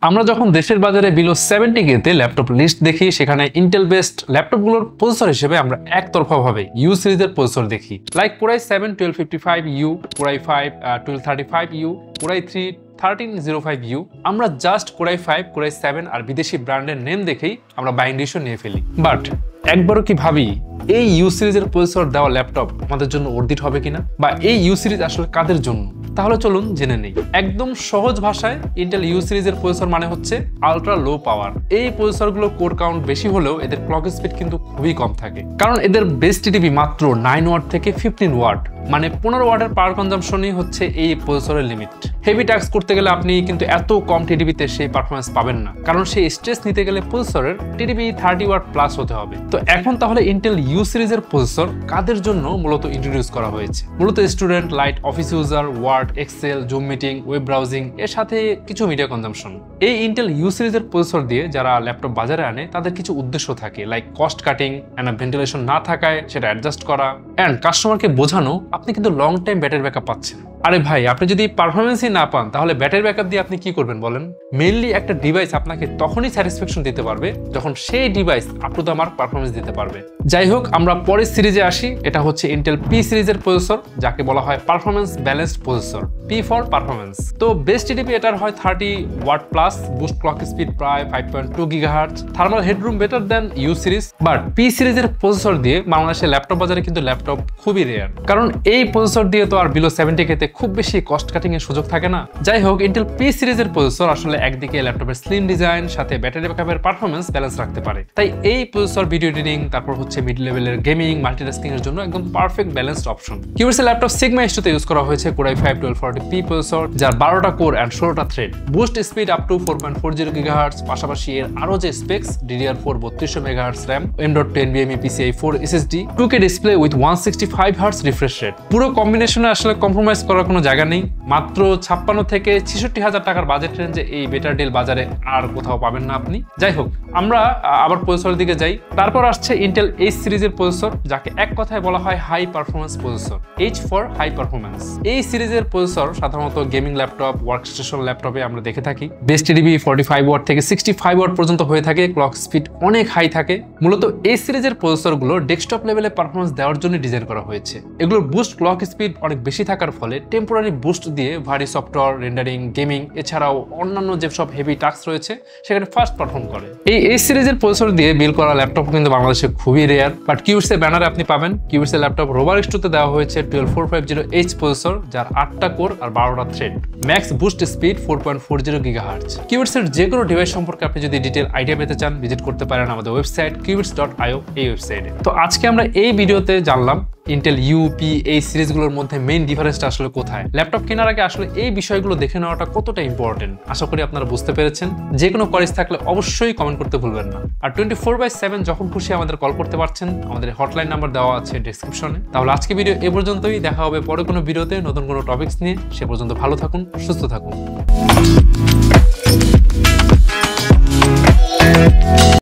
আমরা যখন দেশের বাজারে বিলো 70K তে ল্যাপটপ লিস্ট দেখি, সেখানে ইন্টেল বেসড ল্যাপটপগুলোর প্রসেসর হিসেবে আমরা একতরফাভাবে ইউ সিরিজের প্রসেসর দেখি, like core i 7 1255U, core i 5 1235U, core i 3 1305U। আমরা জাস্ট কোরাই 5, কোরাই 7 আর বিদেশি ব্র্যান্ডের নেম দেখেই আমরা বাইং ডিসিশন নিয়ে ফেলি। বাট একবারও কি ভাবি এই ইউ সিরিজের প্রসেসর দেওয়া ল্যাপটপ আমাদের জন্য অর্থিত হবে কিনা, বা এই ইউ সিরিজ আসলে কাদের জন্য? তাহলে চলুন জেনে নেই। একদম সহজ ভাষায় ইন্টেল ইউ সিরিজের প্রসেসর মানে হচ্ছে আলট্রা লো পাওয়ার। এই প্রসেসরগুলো কোর কাউন্ট বেশি হলেও এদের ক্লক স্পিড কিন্তু খুবই কম থাকে, কারণ এদের বেস টিডিপি মাত্র 9 ওয়াট থেকে 15 ওয়াট, মানে 15 ওয়াটের পাওয়ার কনজাম্পশনই হচ্ছে এই প্রসেসরের লিমিট। হেভি টাস্ক করতে গেলে আপনি কিন্তু এত কম টিডিপিতে সেই পারফরমেন্স পাবেন না, কারণ সেই স্ট্রেস নিতে গেলে প্রসেসরের টিডিপি 30 ওয়াট প্লাস হতে হবে। তো এখন তাহলে ইন্টেল ইউ সিরিজের প্রসেসর কাদের জন্য মূলত ইন্ট্রোডিউস করা হয়েছে? মূলত student, light office user, Word, Excel, Zoom meeting, web browsing এর সাথে কিছু মিডিয়া কনজাম্পশন। এই ইন্টেল ইউ সিরিজের প্রসেসর দিয়ে যারা ল্যাপটপ বাজারে আনে তাদের কিছু উদ্দেশ্য থাকে, like cost cutting, enough ventilation না থাকায় সেটা অ্যাডজাস্ট করা, অ্যান্ড কাস্টমারকে বোঝানো আপনি কিন্তু লং টাইম ব্যাটারি ব্যাকআপ পাচ্ছেন। আরে ভাই, আপনি যদি পারফরমেন্সই না পান তাহলে ব্যাটারি ব্যাকআপ দিয়ে আপনি কি করবেন বলেন? মেইনলি একটা ডিভাইস আপনাকে তখনই স্যাটিসফ্যাকশন দিতে পারবে যখন সেই device up to the mark performance দিতে পারবে। যাই হোক, আমরা পরের সিরিজে আসি। এটা হচ্ছে ইন্টেল পি সিরিজের প্রসেসর, যাকে বলা হয় performance balanced processor, P for performance. তো বেস টিডিপি এটার হয় 30 watt plus, boost clock speed প্রায় 5.2 gigahertz, thermal headroom better than U series. But P সিরিজের প্রসেসর দিয়ে বাংলাদেশের ল্যাপটপ বাজারে কিন্তু ল্যাপটপ খুবই রেয়ার, কারণ এই প্রসেসর দিয়ে তো আর বিলো 70K তে খুব বেশি কস্ট কাটিং এর সুযোগ থাকে না। যাই হোক, ইন্টেল পি সিরিজের প্রসেসর আসলে একদিকে ল্যাপটপের স্লিম ডিজাইন সাথে ব্যাটারি ব্যাকআপের পারফরমেন্স ব্যালেন্স রাখতে পারে, তাই এই প্রসেসর ভিডিও এডিটিং, তারপর হচ্ছে মিড লেভেলের গেমিং, মাল্টিটাস্কিং এর জন্য একদম পারফেক্ট ব্যালেন্সড অপশন। কিউবিটসের ল্যাপটপ সিগমা H2 তে ইউজ করা হয়েছে কোরাই 5 1240P প্রসেসর, যার 12টা কোর এন্ড 16টা thread, boost speed up to 4.40 gigahertz. পাশাপাশি এর আরো যে specs, DDR4 3200 megahertz RAM, M.2 NVMe PCIe 4 SSD, 2K display with 165 hertz refresh rate. পুরো কম্বিনেশনে আসলে কম্প্রোমাইজ করার কোনো জায়গা নেই। মাত্র 56 থেকে 66 হাজার টাকার বাজেট রেঞ্জে এই বেটার ডিল বাজারে আর কোথাও পাবেন না আপনি। যাই হোক, আমরা আবার প্রসেসরের দিকে যাই। তারপর আসছে ইন্টেল এইচ সিরিজের প্রসেসর, যাকে এক কথায় বলা হয় high performance processor, H for high performance. এই সিরিজের প্রসেসর সাধারণত গেমিং ল্যাপটপ, ওয়ার্কস্টেশন ল্যাপটপে আমরা দেখে থাকি। বেস টিডিপি 45 ওয়াট থেকে 65 ওয়াট পর্যন্ত হয়ে থাকে, ক্লক স্পিড অনেক হাই থাকে। মূলত এই সিরিজের প্রসেসরগুলো ডেস্কটপ লেভেলে পারফরমেন্স দেওয়ার জন্য ডিজাইন করা হয়েছে। এগুলোর বুস্ট ক্লক স্পিড অনেক বেশি থাকার ফলে টেম্পোরারি বুস্ট দিয়ে ভারী সফটওয়্যার, রেন্ডারিং, গেমিং এছাড়াও অন্যান্য যেসব হেভি টাস্ক রয়েছে সেখানে ফাস্ট পারফর্ম করে। এই সিরিজের প্রসেসর দিয়ে বিল করা ল্যাপটপ কিন্তু বাংলাদেশে খুবই রেয়ার, বাট কিউবিটসের ব্যানারে আপনি পাবেন। কিউবিটসের ল্যাপটপ রোবার X2 তে দেওয়া হয়েছে 12450H প্রসেসর, যার 8টা কোর আর 12টা thread, max boost speed 4.40 gigahertz. কিউবিটসের যে কোনো ডিভাইস সম্পর্কে আপনি যদি ডিটেল আইডিয়া পেতে চান, ভিজিট করতে পারেন আমাদের ওয়েবসাইট qubits.io, এই ওয়েবসাইটে। তো আজকে আমরা এই ভিডিওতে জানলাম ইন্টেল ইউপি এই সিরিজগুলোর মধ্যে মেইন ডিফারেন্সটা আসলে কোথায়। ল্যাপটপ কেনার আগে আসলে এই বিষয়গুলো দেখে নেওয়াটা কতটা ইম্পর্টেন্ট আশা করি আপনারা বুঝতে পেরেছেন। যে কোনো কোয়ারিজ থাকলে অবশ্যই কমেন্ট করতে ভুলবেন না। আর 24/7 যখন খুশি আমাদের কল করতে পারছেন, আমাদের হটলাইন নাম্বার দেওয়া আছে ডেসক্রিপশনে। তাহলে আজকে ভিডিও এ পর্যন্তই, দেখা হবে পরে কোনো ভিডিওতে নতুন কোনো টপিকস নিয়ে। সে পর্যন্ত ভালো থাকুন, সুস্থ থাকুন।